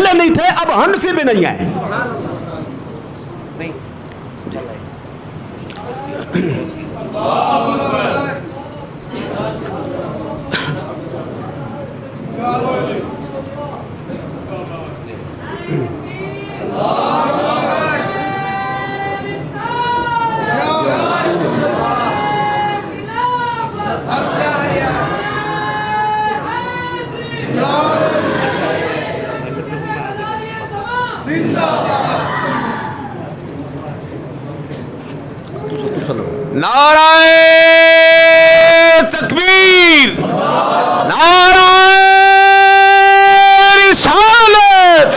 پہلے نہیں تھے، اب حنفی بھی نہیں ہیں۔ نعرہ تکبیر، نعرہ رسالت۔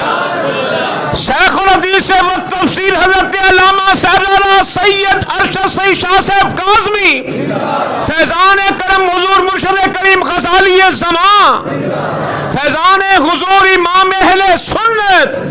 شیخ الحدیث و تفسیر حضرت علامہ سردار سید ارشد سعید شاہ صاحب کاظمی فیضان کرم حضور مرشد کریم غزالی زمان، فیضان حضور امام اہل سنت۔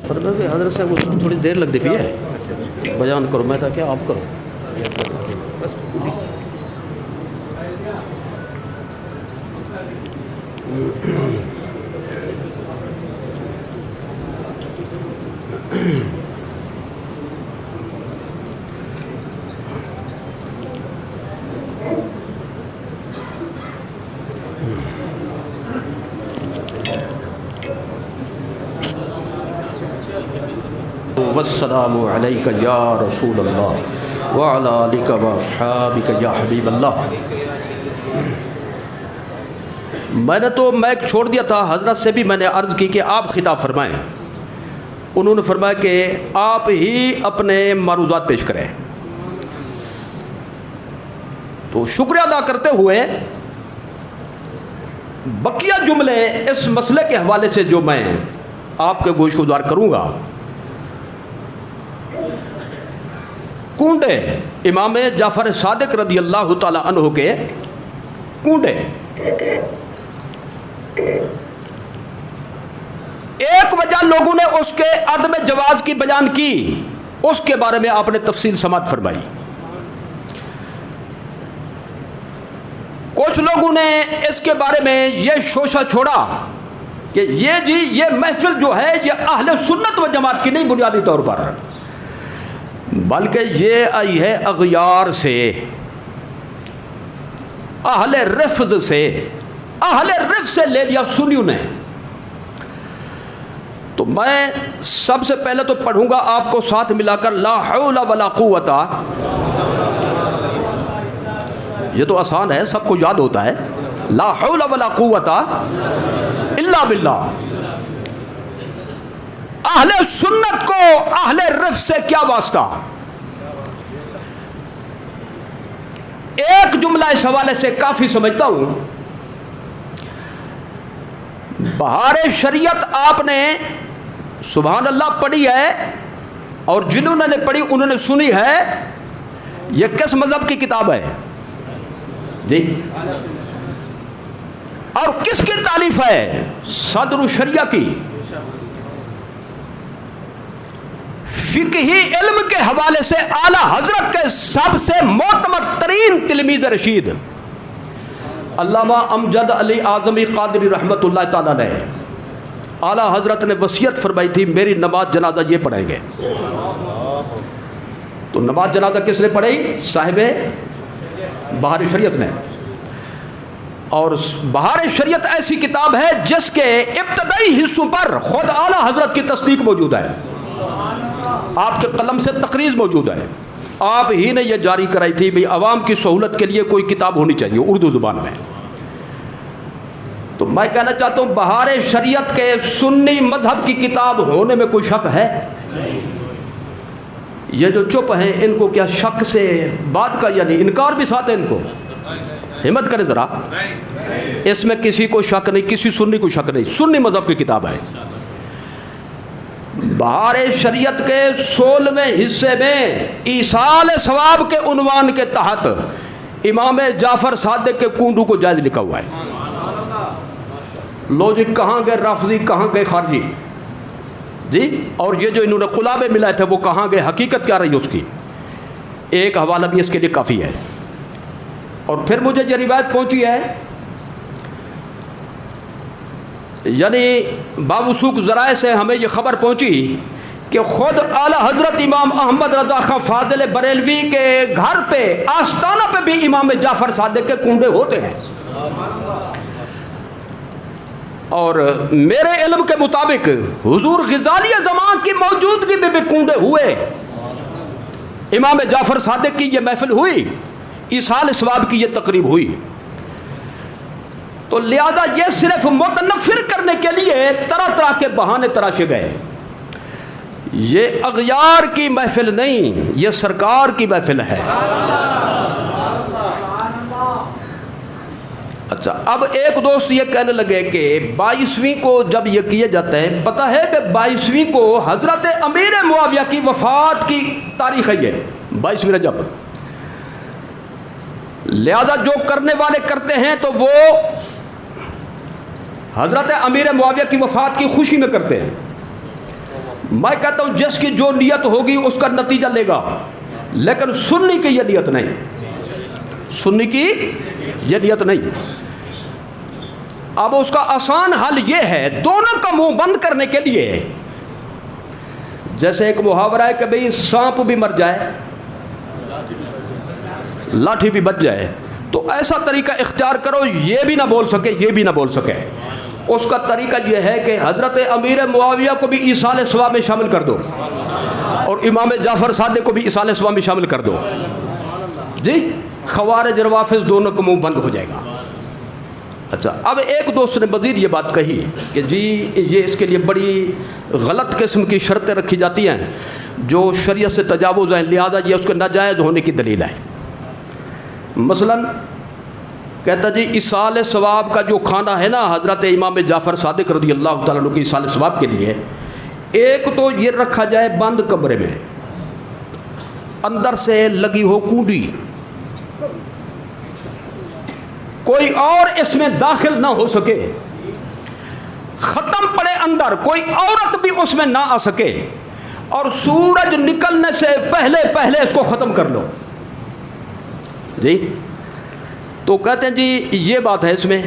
فرمایا حضرت صاحب کو تھوڑی دیر لگ دی پی ہے، بیان کرو، میں تھا کہ آپ کرو۔ والسلام علیک یا رسول اللہ وعلی آلک و اصحابک یا حبیب اللہ۔ میں نے تو مائک چھوڑ دیا تھا، حضرت سے بھی میں نے عرض کی کہ آپ خطاب فرمائیں۔ انہوں نے فرمایا کہ آپ ہی اپنے معروضات پیش کریں۔ تو شکریہ ادا کرتے ہوئے بقیہ جملے اس مسئلے کے حوالے سے جو میں آپ کے گوش گزار کروں گا، کنڈے امام جعفر صادق رضی اللہ تعالی عنہ کے کنڈے، ایک وجہ لوگوں نے اس کے عدم جواز کی بیان کی، اس کے بارے میں آپ نے تفصیل سماعت فرمائی۔ کچھ لوگوں نے اس کے بارے میں یہ شوشہ چھوڑا کہ یہ محفل جو ہے یہ اہل سنت و جماعت کی نہیں بنیادی طور پر، بلکہ یہ آئی ہے اغیار سے، اہل رفض سے، اہل رفض سے لے لیا سنیوں نے۔ تو میں سب سے پہلے تو پڑھوں گا آپ کو ساتھ ملا کر لا حول ولا قوت، یہ تو آسان ہے، سب کو یاد ہوتا ہے، لا حول ولا قوت الا باللہ۔ اہل سنت کو اہل رفض سے کیا واسطہ؟ ایک جملہ اس حوالے سے کافی سمجھتا ہوں۔ بہار شریعت آپ نے سبحان اللہ پڑھی ہے، اور جنہوں نے پڑھی انہوں نے سنی ہے۔ یہ کس مذہب کی کتاب ہے جی؟ اور کس کی تالیف ہے؟ صدر الشریعہ کی۔ فقہی علم کے حوالے سے اعلیٰ حضرت کے سب سے معتمد ترین تلمیذ رشید علامہ امجد علی اعظمی قادری رحمۃ اللہ تعالیٰ نے، اعلیٰ حضرت نے وصیت فرمائی تھی میری نماز جنازہ یہ پڑھیں گے۔ تو نماز جنازہ کس نے پڑھی؟ صاحب بہار شریعت نے۔ اور بہار شریعت ایسی کتاب ہے جس کے ابتدائی حصوں پر خود اعلیٰ حضرت کی تصدیق موجود ہے، آپ کے قلم سے تقریر موجود ہے۔ آپ ہی نے یہ جاری کرائی تھی بھی عوام کی سہولت کے لیے کوئی کتاب ہونی چاہیے اردو زبان میں۔ تو میں کہنا چاہتا ہوں بہار شریعت کے سنی مذہب کی کتاب ہونے میں کوئی شک ہے؟ یہ جو چپ ہیں ان کو کیا شک سے بات کا یعنی انکار بھی ساتھ ہے ان کو؟ ہمت کرے ذرا، اس میں کسی کو شک نہیں، کسی سنی کو شک نہیں، سنی مذہب کی کتاب ہے۔ بہار شریعت کے 16ویں حصے میں ایصال ثواب کے عنوان کے تحت امام جعفر صادق کے کنڈو کو جائز لکھا ہوا ہے۔ لو جی کہاں گئے رافضی، کہاں گئے خارجی جی؟ اور یہ جو انہوں نے قلابے ملائے تھے وہ کہاں گئے؟ حقیقت کیا رہی اس کی؟ ایک حوالہ بھی اس کے لیے کافی ہے۔ اور پھر مجھے یہ روایت پہنچی ہے، یعنی باوثوق ذرائع سے ہمیں یہ خبر پہنچی کہ خود اعلیٰ حضرت امام احمد رضا خان فاضل بریلوی کے گھر پہ آستانہ پہ بھی امام جعفر صادق کے کنڈے ہوتے ہیں۔ اور میرے علم کے مطابق حضور غزالی زمان کی موجودگی میں بھی کنڈے ہوئے، امام جعفر صادق کی یہ محفل ہوئی، ایصال ثواب کی یہ تقریب ہوئی۔ تو لہذا یہ صرف متنفر کرنے کے لیے طرح طرح کے بہانے تراشے گئے۔ یہ اغیار کی محفل نہیں، یہ سرکار کی محفل ہے۔ اچھا، اب ایک دوست یہ کہنے لگے کہ 22ویں کو جب یہ کیے جاتے ہیں، پتہ ہے کہ 22ویں کو حضرت امیر معاویہ کی وفات کی تاریخ ہے، یہ 22ویں رجب۔ لہذا جو کرنے والے کرتے ہیں تو وہ حضرت امیر معاویہ کی وفات کی خوشی میں کرتے ہیں۔ میں کہتا ہوں جس کی جو نیت ہوگی اس کا نتیجہ لے گا، لیکن سنی کی یہ نیت نہیں، سنی کی یہ نیت نہیں۔ اب اس کا آسان حل یہ ہے، دونوں کا منہ بند کرنے کے لیے، جیسے ایک محاورہ ہے کہ بھئی سانپ بھی مر جائے لاٹھی بھی بچ جائے، تو ایسا طریقہ اختیار کرو یہ بھی نہ بول سکے یہ بھی نہ بول سکے۔ اس کا طریقہ یہ ہے کہ حضرت امیر معاویہ کو بھی ایصال ثواب میں شامل کر دو اور امام جعفر صادق کو بھی ایصال ثواب میں شامل کر دو جی، خوارج روافض دونوں کو منہ بند ہو جائے گا۔ اچھا، اب ایک دوست نے مزید یہ بات کہی کہ جی یہ اس کے لیے بڑی غلط قسم کی شرطیں رکھی جاتی ہیں جو شریعت سے تجاوز ہیں، لہٰذا یہ اس کے ناجائز ہونے کی دلیل ہے۔ مثلاً کہتا جی ایصال ثواب کا جو کھانا ہے نا حضرت امام جعفر صادق رضی اللہ تعالیٰ عنہ کی ایصال ثواب کے لیے، ایک تو یہ رکھا جائے بند کمرے میں، اندر سے لگی ہو کنڈی، کوئی اور اس میں داخل نہ ہو سکے، ختم پڑے اندر، کوئی عورت بھی اس میں نہ آ سکے، اور سورج نکلنے سے پہلے پہلے اس کو ختم کر لو جی۔ تو کہتے ہیں جی یہ بات ہے، اس میں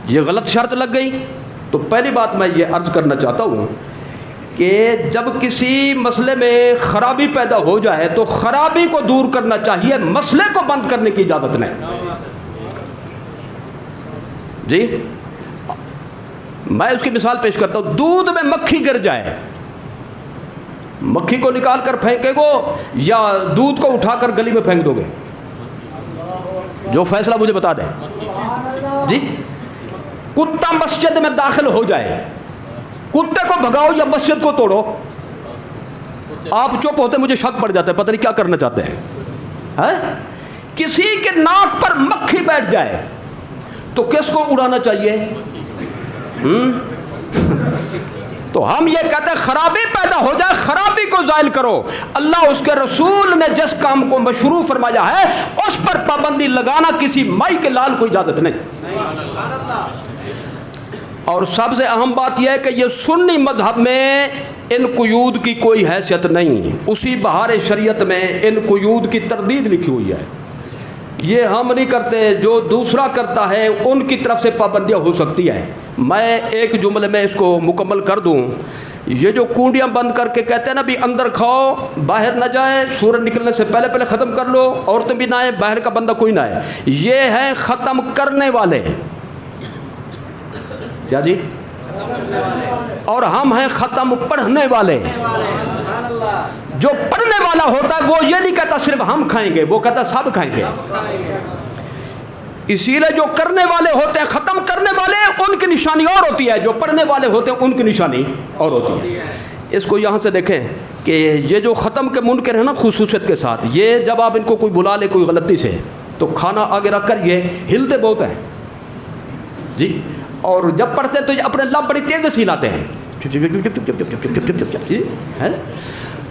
یہ غلط شرط لگ گئی۔ تو پہلی بات میں یہ عرض کرنا چاہتا ہوں کہ جب کسی مسئلے میں خرابی پیدا ہو جائے تو خرابی کو دور کرنا چاہیے، مسئلے کو بند کرنے کی اجازت نہیں جی۔ میں اس کی مثال پیش کرتا ہوں، دودھ میں مکھی گر جائے، مکھی کو نکال کر پھینکے گو یا دودھ کو اٹھا کر گلی میں پھینک دو گے؟ جو فیصلہ مجھے بتا دیں جی۔ کتا مسجد میں داخل ہو جائے، کتے کو بھگاؤ یا مسجد کو توڑو؟ آپ چپ ہوتے مجھے شک پڑ جاتا ہے، پتہ نہیں کیا کرنا چاہتے ہیں۔ کسی کے ناک پر مکھی بیٹھ جائے تو کس کو اڑانا چاہیے؟ تو ہم یہ کہتے ہیں خرابی پیدا ہو جائے خرابی کو زائل کرو۔ اللہ اس کے رسول نے جس کام کو مشروع فرمایا ہے اس پر پابندی لگانا کسی مائی کے لال کو اجازت نہیں۔ اور سب سے اہم بات یہ ہے کہ یہ سنی مذہب میں ان قیود کی کوئی حیثیت نہیں، اسی بہار شریعت میں ان قیود کی تردید لکھی ہوئی ہے۔ یہ ہم نہیں کرتے، جو دوسرا کرتا ہے ان کی طرف سے پابندیاں ہو سکتی ہیں۔ میں ایک جملے میں اس کو مکمل کر دوں، یہ جو کنڈیاں بند کر کے کہتے ہیں نا بھی اندر کھاؤ باہر نہ جائے، سورج نکلنے سے پہلے پہلے ختم کر لو، عورتیں بھی نہ آئیں، باہر کا بندہ کوئی نہ آئے، یہ ہیں ختم کرنے والے کیا جی، اور ہم ہیں ختم پڑھنے والے۔ جو پڑھنے والا ہوتا ہے وہ یہ نہیں کہتا صرف ہم کھائیں گے، وہ کہتا سب کھائیں گے۔ اسی لیے جو کرنے والے ہوتے ہیں ختم کرنے والے ان کی نشانی اور ہوتی ہے، جو پڑھنے والے ہوتے ہیں ان کی نشانی اور ہوتی ہے۔ اس کو یہاں سے دیکھیں کہ یہ جو ختم کے منکر ہیں نا خصوصیت کے ساتھ، یہ جب آپ ان کو کوئی بلا لے کوئی غلطی سے تو کھانا آگے رکھ کر یہ ہلتے بہت ہیں جی، اور جب پڑھتے ہیں تو یہ اپنے لب بڑی تیزی سے ہلاتے ہیں جی،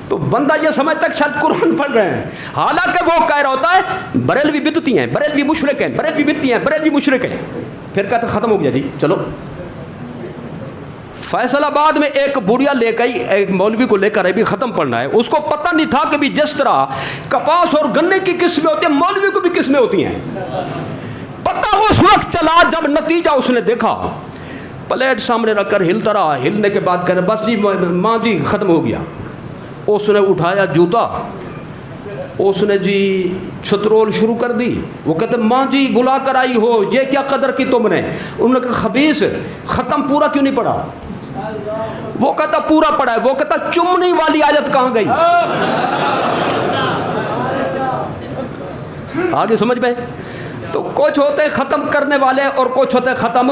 تو بندہ یہ سمجھتا ہے کہ شاید قرآن پڑھ رہے ہیں، حالانکہ وہ کہہ رہا ہوتا ہے بریلوی بدعتی ہیں، بریلوی مشرک ہیں، بریلوی بدعتی ہیں، بریلوی مشرک ہیں، پھر کہتے ختم ہو گیا جی چلو۔ فیصل آباد میں ایک بڑھیا لے کے ایک مولوی کو لے کر ابھی ختم پڑھنا ہے، اس کو پتہ نہیں تھا کہ بھی جس طرح کپاس اور گنے کی قسمیں ہوتی ہیں مولوی کو بھی قسمیں ہوتی ہیں، پتہ اس وقت چلا جب نتیجہ اس نے دیکھا۔ پلیٹ سامنے رکھ کر ہلتا رہا، ہلنے کے بعد کہنے بس جی ماں جی ختم ہو گیا۔ اس نے اٹھایا جوتا، اس نے جی چھترول شروع کر دی، وہ کہتے ماں جی بلا کر آئی ہو، یہ کیا قدر کی تم نے؟ انہوں نے کہا خبیث ختم پورا کیوں نہیں پڑھا؟ وہ کہتا پورا پڑھا ہے، وہ کہتا چمنی والی آیت کہاں گئی؟ آگے سمجھ میں؟ تو کچھ ہوتے ہیں ختم کرنے والے اور کچھ ہوتے ہیں ختم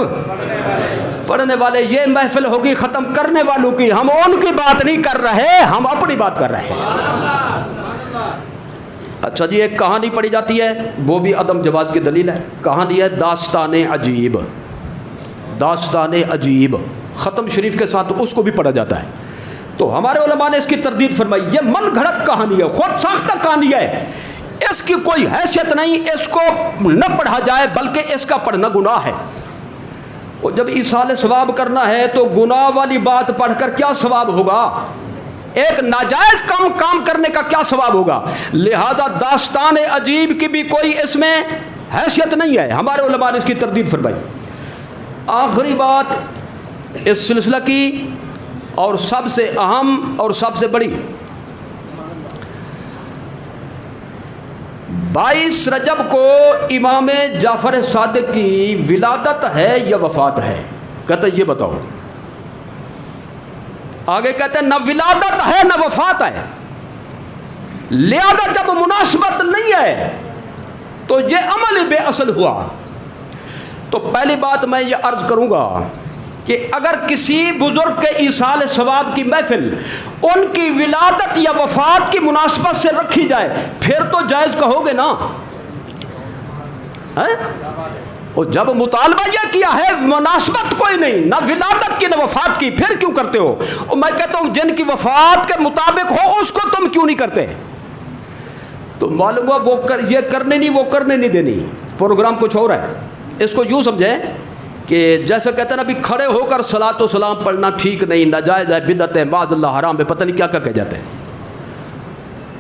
پڑھنے والے۔ یہ محفل ہوگی ختم کرنے والوں کی، ہم ان کی بات نہیں کر رہے، ہم اپنی بات کر رہے ہیں۔ اچھا جی، ایک کہانی پڑھی جاتی ہے، وہ بھی عدم جواز کی دلیل ہے۔ کہانی ہے داستان عجیب، داستان عجیب ختم شریف کے ساتھ اس کو بھی پڑھا جاتا ہے۔ تو ہمارے علماء نے اس کی تردید فرمائی، یہ من گھڑت کہانی ہے، خود ساختہ کہانی ہے، اس کی کوئی حیثیت نہیں، اس کو نہ پڑھا جائے بلکہ اس کا پڑھنا گناہ ہے۔ اور جب ایصال ثواب کرنا ہے تو گناہ والی بات پڑھ کر کیا ثواب ہوگا؟ ایک ناجائز کام کرنے کا کیا ثواب ہوگا؟ لہذا داستان عجیب کی بھی کوئی اس میں حیثیت نہیں ہے، ہمارے علماء نے اس کی تردید فرمائی۔ آخری بات اس سلسلہ کی اور سب سے اہم اور سب سے بڑی، 22 رجب کو امام جعفر صادق کی ولادت ہے یا وفات ہے؟ کہتے یہ بتاؤ۔ آگے کہتے ہیں نہ ولادت ہے نہ وفات ہے، لہذا جب مناسبت نہیں ہے تو یہ عمل بے اصل ہوا۔ تو پہلی بات میں یہ عرض کروں گا کہ اگر کسی بزرگ کے ایصال ثواب کی محفل ان کی ولادت یا وفات کی مناسبت سے رکھی جائے پھر تو جائز کہو گے نا؟ اور جب مطالبہ یہ کیا ہے مناسبت کوئی نہیں، نہ ولادت کی نہ وفات کی، پھر کیوں کرتے ہو؟ اور میں کہتا ہوں جن کی وفات کے مطابق ہو اس کو تم کیوں نہیں کرتے؟ تو معلوم ہوا وہ یہ کرنے نہیں، وہ کرنے نہیں دینی، پروگرام کچھ اور ہے۔ اس کو یوں سمجھیں کہ جیسے کہتے ہیں نا بھی کھڑے ہو کر صلاۃ و سلام پڑھنا ٹھیک نہیں، ناجائز ہے، بدعت ہے، معاذ اللہ حرام ہے، پتہ نہیں کیا کیا کہہ جاتے ہیں۔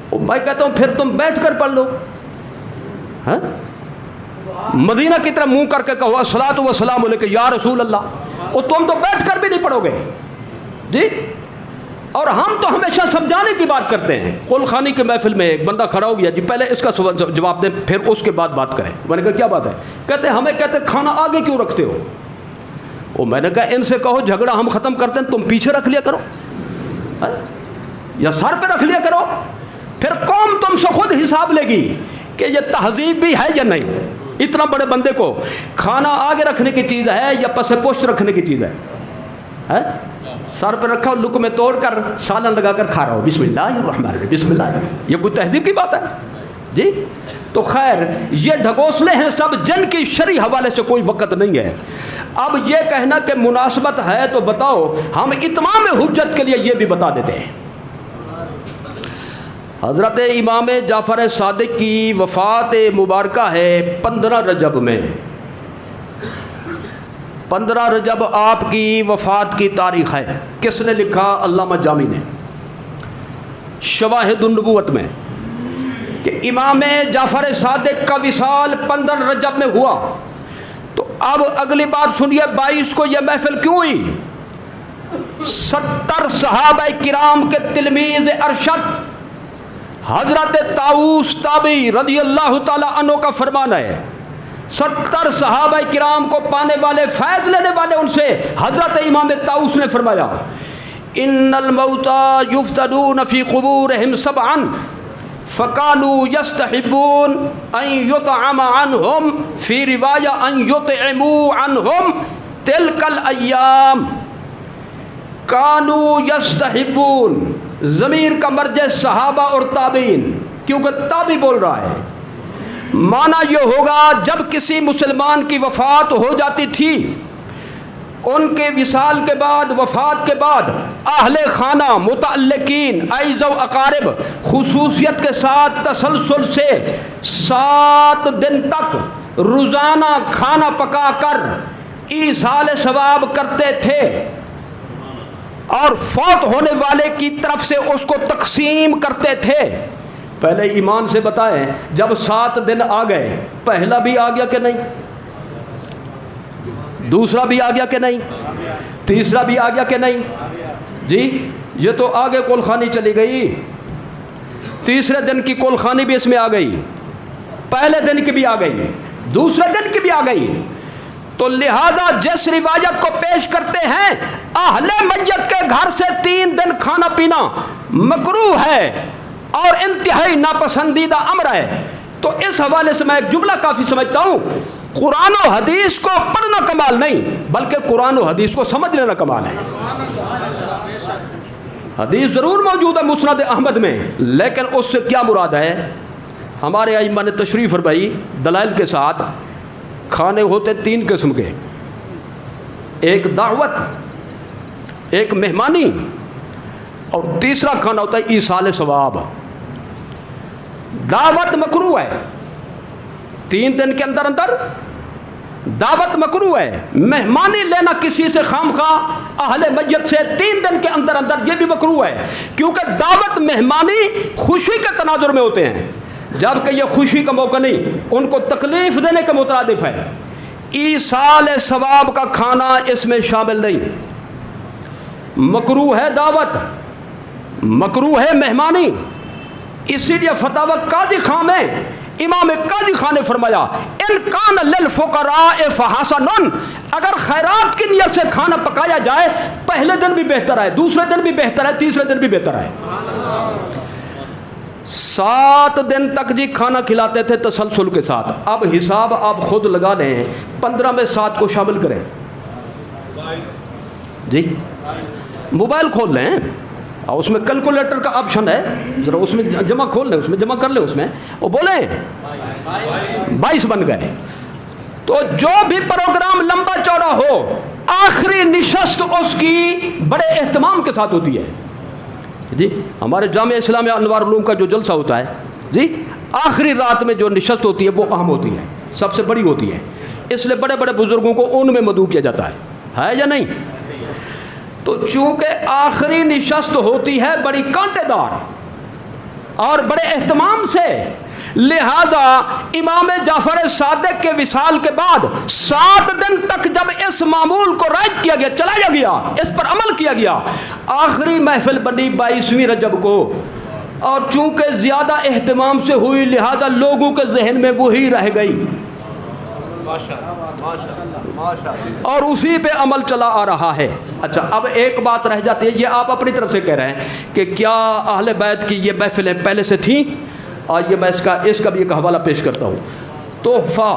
اور میں کہتا ہوں پھر تم بیٹھ کر پڑھ لو، ہاں مدینہ کی طرح منہ کر کے کہو الصلاۃ والسلام علیک یا رسول اللہ، اور تم تو بیٹھ کر بھی نہیں پڑھو گے جی۔ اور ہم تو ہمیشہ سمجھانے کی بات کرتے ہیں۔ قل خانی کے محفل میں ایک بندہ کھڑا ہو گیا جی، پہلے اس کا جواب دیں پھر اس کے بعد بات کریں۔ میں نے کہا کیا بات ہے؟ کہتے ہمیں کہتے کھانا آگے کیوں رکھتے ہو؟ اور میں نے کہا ان سے کہو جھگڑا ہم ختم کرتے ہیں، تم پیچھے رکھ لیا کرو یا سر پہ رکھ لیا کرو، پھر قوم تم سے خود حساب لے گی کہ یہ تہذیب بھی ہے یا نہیں۔ اتنا بڑے بندے کو کھانا آگے رکھنے کی چیز ہے یا پس پشت رکھنے کی چیز ہے؟ سر پہ رکھا لک میں توڑ کر سالن لگا کر کھا رہا ہو، بسم اللہ الرحمن الرحیم، بسم اللہ، یہ کوئی تہذیب کی بات ہے جی؟ تو خیر یہ ڈھگوسلے ہیں سب جن کی شرعی حوالے سے کوئی وقت نہیں ہے۔ اب یہ کہنا کہ مناسبت ہے تو بتاؤ، ہم اتمام حجت کے لیے یہ بھی بتا دیتے ہیں۔ حضرت امام جعفر صادق کی وفات مبارکہ ہے 15 رجب میں۔ 15 رجب آپ کی وفات کی تاریخ ہے۔ کس نے لکھا؟ علامہ جامی نے شواہد النبوت میں کہ امام جعفر صادق کا وصال 15 رجب میں ہوا۔ تو اب اگلی بات سنیے، 22 کو یہ محفل کیوں ہوئی؟ 70 صحابہ کرام کے تلمیذ ارشد حضرت طاؤس تابعی رضی اللہ تعالی عنہ کا فرمان ہے، 70 صحابہ کرام کو پانے والے، فیض لینے والے ان سے حضرت امام طاؤس نے فرمایا ان الموتى يفتنون في قبورهم سبعا فَقَالُوا يَسْتَحِبُّونَ أَن يُطْعَمَ عَنْهُمْ فِي رِوَایَةٍ أَن يُطْعِمُوا عَنْهُمْ تِلْكَ الْأَيَّامِ. کانو یستحبون، ضمیر کا مرجع صحابہ اور تابعین، کیونکہ تابعی بول رہا ہے. معنی یہ ہوگا جب کسی مسلمان کی وفات ہو جاتی تھی، ان کے وصال کے بعد، وفات کے بعد اہل خانہ متعلقین اعز و اقارب خصوصیت کے ساتھ تسلسل سے 7 دن تک روزانہ کھانا پکا کر ایصال ثواب کرتے تھے، اور فوت ہونے والے کی طرف سے اس کو تقسیم کرتے تھے. پہلے ایمان سے بتائیں، جب 7 دن آ گئے، پہلا بھی آ گیا کہ نہیں؟ دوسرا بھی آ گیا کہ نہیں؟ تیسرا بھی آ گیا کہ نہیں؟ جی یہ تو آگے کول خانی چلی گئی. تیسرے دن کی کول خانی بھی اس میں آ گئی، پہلے دن کی بھی آ گئی، دوسرے دن کی بھی آ گئی. تو لہذا جس روایت کو پیش کرتے ہیں اہل میت کے گھر سے 3 دن کھانا پینا مکروہ ہے اور انتہائی ناپسندیدہ امر ہے، تو اس حوالے سے میں ایک جملہ کافی سمجھتا ہوں، قرآن و حدیث کو پڑھنا کمال نہیں بلکہ قرآن و حدیث کو سمجھ لینا کمال ہے. حدیث ضرور موجود ہے مسند احمد میں، لیکن اس سے کیا مراد ہے؟ ہمارے ائمہ نے تشریح فرمائی دلائل کے ساتھ. کھانے ہوتے 3 قسم کے، ایک دعوت، ایک مہمانی، اور تیسرا کھانا ہوتا ہے ایصال ثواب. دعوت مکروہ ہے، 3 دن کے اندر اندر دعوت مکروہ ہے. مہمانی لینا کسی سے خامخواہ اہل میت سے 3 دن کے اندر اندر، یہ بھی مکروہ ہے، کیونکہ دعوت مہمانی خوشی کے تناظر میں ہوتے ہیں، جبکہ یہ خوشی کا موقع نہیں، ان کو تکلیف دینے کے مترادف ہے. ایصال ثواب کا کھانا اس میں شامل نہیں. مکروہ ہے دعوت، مکروہ ہے مہمانی. اسی لیے فتاوی قاضی خان میں امام قاضی خان نے فرمایا ان کان للفقراء فحسن، اگر خیرات کی نیت سے کھانا پکایا جائے پہلے دن بھی بہتر ہے، دوسرے دن بھی بہتر ہے، تیسرے دن بھی بہتر ہے. 7 دن تک جی کھانا کھلاتے تھے تسلسل کے ساتھ. اب حساب آپ خود لگا لیں، 15 میں 7 کو شامل کریں. جی موبائل کھول لیں، اس میں کیلکولیٹر کا آپشن ہے، ذرا اس میں جمع کھول لیں، اس میں جمع کر لیں، اس میں وہ بولیں 22 بن گئے. تو جو بھی پروگرام لمبا چوڑا ہو، آخری نشست اس کی بڑے اہتمام کے ساتھ ہوتی ہے. جی ہمارے جامعہ اسلامیہ انوار علوم کا جو جلسہ ہوتا ہے، جی آخری رات میں جو نشست ہوتی ہے وہ اہم ہوتی ہے، سب سے بڑی ہوتی ہے، اس لیے بڑے بڑے بزرگوں کو ان میں مدعو کیا جاتا ہے یا نہیں؟ تو چونکہ آخری نشست ہوتی ہے بڑی کانٹے دار اور بڑے اہتمام سے، لہذا امام جعفر صادق کے وصال کے بعد 7 دن تک جب اس معمول کو رائج کیا گیا، چلایا گیا، اس پر عمل کیا گیا، آخری محفل بنی 22ویں رجب کو، اور چونکہ زیادہ اہتمام سے ہوئی لہذا لوگوں کے ذہن میں وہی رہ گئی اور اسی پہ عمل چلا آ رہا ہے. اچھا اب ایک بات رہ جاتی ہے، یہ آپ اپنی طرف سے کہہ رہے ہیں کہ کیا اہل بیت کی یہ محفلیں پہلے سے تھیں؟ آئیے میں اس کا بھی ایک حوالہ پیش کرتا ہوں. تحفہ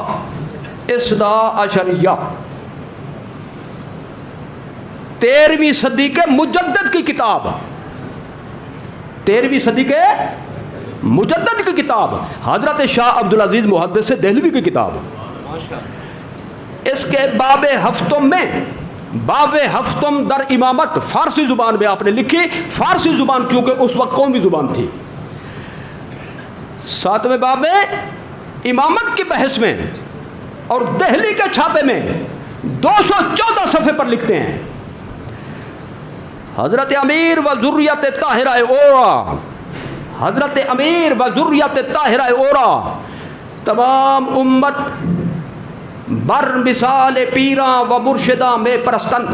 اثنا عشریہ 13ویں صدی کے مجدد کی کتاب، 13ویں صدی کے مجدد کی کتاب، حضرت شاہ عبدالعزیز محدث دہلوی کی کتاب. اس کے باب ہفتم میں، باب ہفتم در امامت فارسی زبان میں آپ نے لکھی، فارسی زبان چونکہ اس وقت قومی زبان تھی. 7ویں باب میں امامت کی بحث میں اور دہلی کے چھاپے میں 214 صفحے پر لکھتے ہیں حضرت امیر و ذریت طاہرہ اورا، حضرت امیر و ذریت طاہرہ اورا تمام امت بر مثال پیراں و مرشداں میں پرستند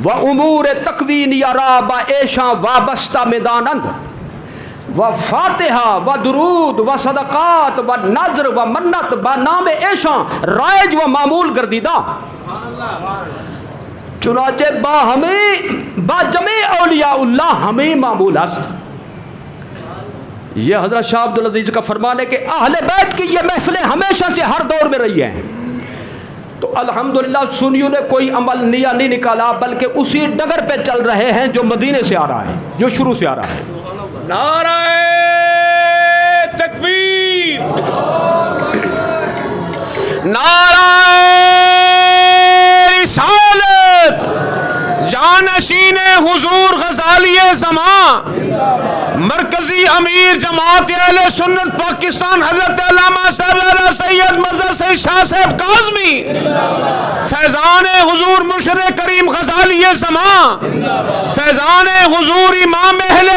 و امور تکوین یارا با ایشاں وابستہ میدانند و فاتحہ و درود و صدقات و نظر و منت با نام ایشاں رائج و معمول گردیدہ. چنانچہ با جمیع اولیاء اللہ ہمیں معمول است. یہ حضرت شاہ عبدالعزیز کا فرمان ہے کہ اہل بیت کی یہ محفلیں ہمیشہ سے ہر دور میں رہی ہیں. تو الحمدللہ سنیوں نے کوئی عمل نیا نہیں نکالا، بلکہ اسی ڈگر پہ چل رہے ہیں جو مدینے سے آ رہا ہے، جو شروع سے آ رہا ہے. نعرہ تکبیر، نعرہ رسالت، جانشین حضور غزالی زمان، مرکزی امیر جماعت اہل سنت پاکستان حضرت علامہ سردار سید مظہر سید شاہ صاحب کاظمی، فیضان حضور مرشد کریم غزالی زمان، فیضان حضور امام اہل